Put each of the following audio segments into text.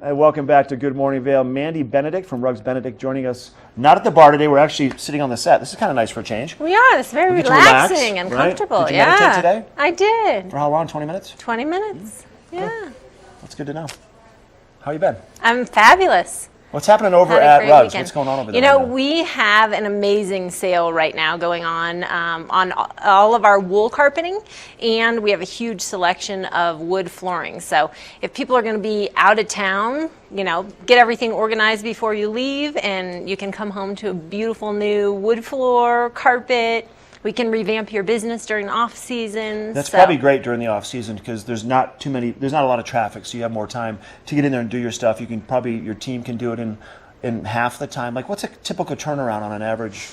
Hey, welcome back to Good Morning Vail. Mandy Benedict from Rugs Benedict joining us, not at the bar today. We're actually sitting on the set. This is kind of nice for a change. We are. It's very relaxing and comfortable. Did you meditate today? I did. For how long? 20 minutes? 20 minutes. Yeah. Cool. That's good to know. How you been? I'm fabulous. What's happening over at Rugs? What's going on over there? You know, we have an amazing sale right now going on all of our wool carpeting, and we have a huge selection of wood flooring. So if people are going to be out of town, you know, get everything organized before you leave, and you can come home to a beautiful new wood floor, carpet. We can revamp your business during the off season. That's probably great during the off season because there's not a lot of traffic, so you have more time to get in there and do your stuff. You can probably, your team can do it in half the time. Like, what's a typical turnaround on an average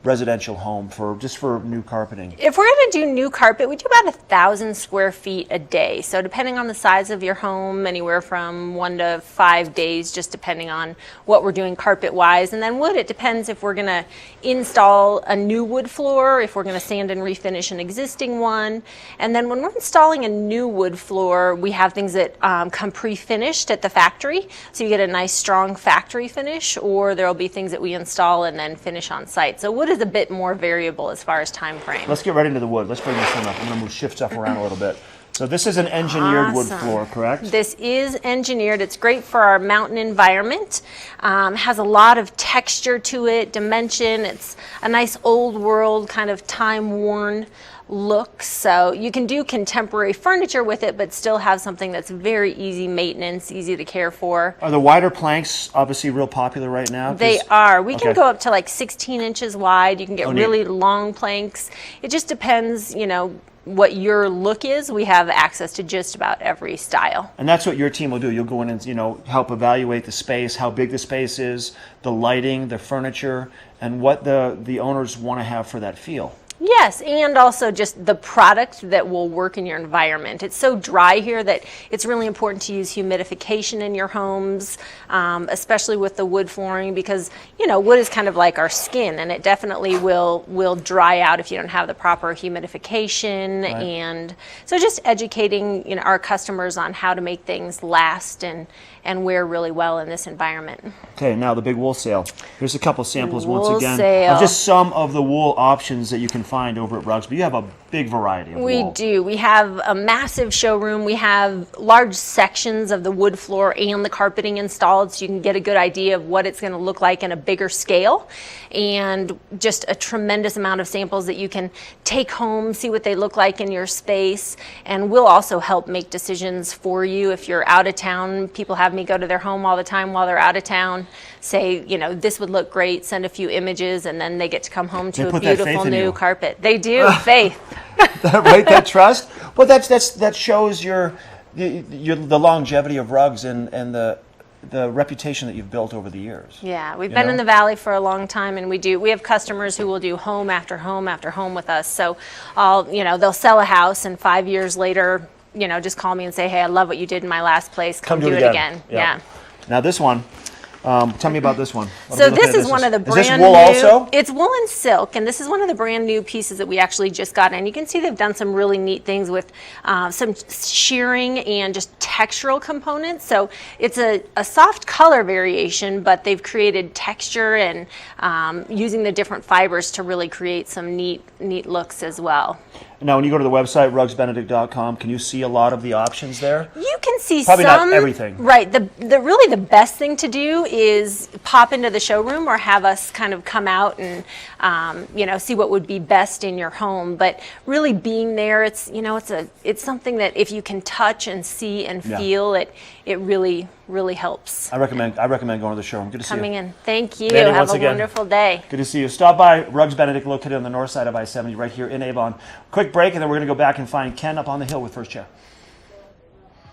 residential home for new carpeting? If we're going to do new carpet, we do about 1,000 square feet a day. So depending on the size of your home, anywhere from 1 to 5 days, just depending on what we're doing carpet wise. And then wood, it depends if we're going to install a new wood floor, if we're going to sand and refinish an existing one. And then when we're installing a new wood floor, we have things that come pre-finished at the factory. So you get a nice strong factory finish, or there'll be things that we install and then finish on site. So wood is a bit more variable as far as time frame. Let's get right into the wood. Let's bring this one up. I'm going to shift stuff around a little bit. So this is an engineered wood floor, correct? This is engineered. It's great for our mountain environment. Has a lot of texture to it, dimension. It's a nice old world kind of time-worn look. So you can do contemporary furniture with it, but still have something that's very easy maintenance, easy to care for. Are the wider planks obviously real popular right now? They are. We can go up to like 16 inches wide. You can get really long planks. It just depends, you know, what your look is. We have access to just about every style. And that's what your team will do. You'll go in and, you know, help evaluate the space, how big the space is, the lighting, the furniture, and what the owners want to have for that feel. Yes, and also just the product that will work in your environment. It's so dry here that it's really important to use humidification in your homes, especially with the wood flooring, because, you know, wood is kind of like our skin, and it definitely will dry out if you don't have the proper humidification. Right. And so just educating, you know, our customers on how to make things last and wear really well in this environment. Okay, now the big wool sale. Here's a couple samples once again sale. Of just some of the wool options that you can find over at Rugs, but you have a big variety of wool. We do. We have a massive showroom. We have large sections of the wood floor and the carpeting installed, so you can get a good idea of what it's going to look like in a bigger scale, and just a tremendous amount of samples that you can take home, see what they look like in your space, and we'll also help make decisions for you. If you're out of town, people have me go to their home all the time while they're out of town, say, you know, this would look great, send a few images, and then they get to come home to a beautiful new carpet. They do. Faith. Right, that trust. Well, that shows the longevity of Rugs and the reputation that you've built over the years. Yeah, we've been in the Valley for a long time, and we have customers who will do home after home after home with us. So, they'll sell a house, and 5 years later, you know, just call me and say, hey, I love what you did in my last place. Come do it again. Yeah. Now this one. Tell me about this one. So this is one of the brand new. Is this wool also? It's wool and silk, and this is one of the brand new pieces that we actually just got in. You can see they've done some really neat things with some shearing and just textural components. So it's a soft color variation, but they've created texture and using the different fibers to really create some neat looks as well. Now, when you go to the website, rugsbenedict.com, can you see a lot of the options there? You can see Probably not everything. Right. Really the best thing to do is pop into the showroom or have us kind of come out and, see what would be best in your home. But really being there, it's something that if you can touch and see and feel, it really helps. I recommend going to the showroom. Good to see you. Coming in. Thank you. Mandy, have a wonderful day. Good to see you. Stop by Rugs Benedict, located on the north side of I-70, right here in Avon. Quick break, and then we're going to go back and find Ken up on the hill with First Chair.